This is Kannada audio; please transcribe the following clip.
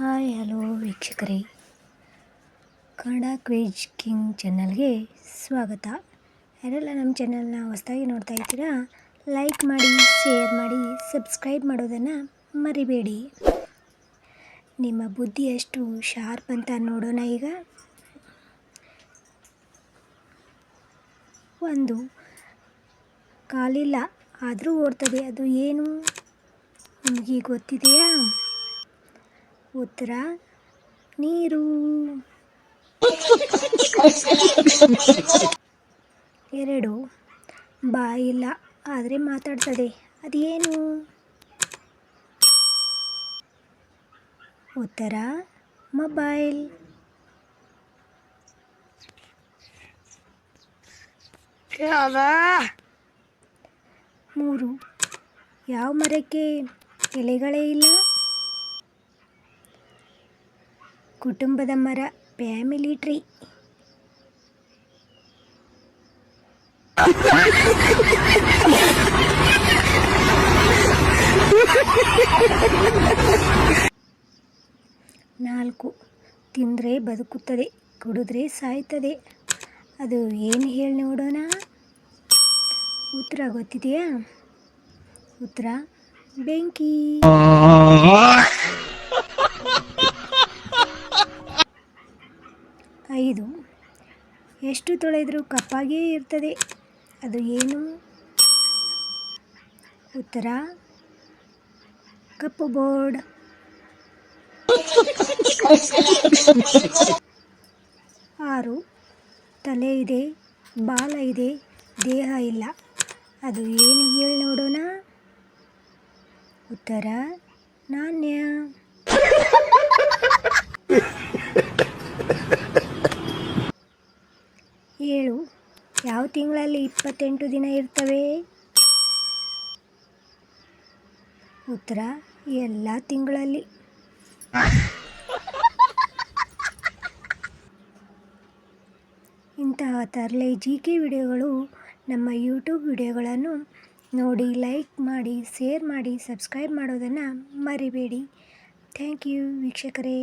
ಹಾಯ್ ಹಲೋ ವೀಕ್ಷಕರೇ, ಕನ್ನಡ ಕ್ವಿಜ್ ಕಿಂಗ್ ಚಾನಲ್ಗೆ ಸ್ವಾಗತ. ಯಾರೆಲ್ಲ ನಮ್ಮ ಚಾನಲ್ನ ಹೊಸದಾಗಿ ನೋಡ್ತಾ ಇದ್ದೀರಾ, ಲೈಕ್ ಮಾಡಿ, ಶೇರ್ ಮಾಡಿ, ಸಬ್ಸ್ಕ್ರೈಬ್ ಮಾಡೋದನ್ನು ಮರಿಬೇಡಿ. ನಿಮ್ಮ ಬುದ್ಧಿ ಎಷ್ಟು ಶಾರ್ಪ್ ಅಂತ ನೋಡೋಣ. ಈಗ ಒಂದು ಕಾಲಿಲ್ಲ ಆದರೂ ಓಡ್ತದೆ, ಅದು ಏನು ನಿಮಗೆ ಗೊತ್ತಿದೆಯಾ? ಉತ್ತರ ನೀರು. ಎರಡು, ಬಾಯಿಲ್ಲ ಆದರೆ ಮಾತಾಡ್ತದೆ, ಅದೇನು? ಉತ್ತರ ಮೊಬೈಲ್. ಮೂರು, ಯಾವ ಮರಕ್ಕೆ ಎಲೆಗಳೇ ಇಲ್ಲ? ಕುಟುಂಬದ ಮರ, ಫ್ಯಾಮಿಲಿ ಟ್ರೀ. ನಾಲ್ಕು, ತಿಂದರೆ ಬದುಕುತ್ತದೆ, ಕುಡಿದ್ರೆ ಸಾಯ್ತದೆ, ಅದು ಏನು ಹೇಳಿ ನೋಡೋಣ? ಉತ್ತರ ಗೊತ್ತಿದೆಯಾ? ಉತ್ತರ ಬೆಂಕಿ. 5, ಎಷ್ಟು ತೊಳೆದರೂ ಕಪ್ಪಾಗಿಯೇ ಇರ್ತದೆ, ಅದು ಏನು? ಉತ್ತರ ಕಪ್ಪು ಬೋರ್ಡ್. 6, ತಲೆ ಇದೆ, ಬಾಲ ಇದೆ, ದೇಹ ಇಲ್ಲ, ಅದು ಏನು ಹೇಳಿ ನೋಡೋಣ? ಉತ್ತರ ನಾಣ್ಯ. 7, ಯಾವ ತಿಂಗಳಲ್ಲಿ 28 ದಿನ ಇರ್ತವೆ? ಉತ್ತರ ಎಲ್ಲ ತಿಂಗಳಲ್ಲಿ. ಇಂತಹ ತರಲೆ GK ವಿಡಿಯೋಗಳು ನಮ್ಮ ಯೂಟ್ಯೂಬ್ ವಿಡಿಯೋಗಳನ್ನು ನೋಡಿ ಲೈಕ್ ಮಾಡಿ, ಶೇರ್ ಮಾಡಿ, ಸಬ್ಸ್ಕ್ರೈಬ್ ಮಾಡೋದನ್ನು ಮರಿಬೇಡಿ. ಥ್ಯಾಂಕ್ ಯು ವೀಕ್ಷಕರೇ.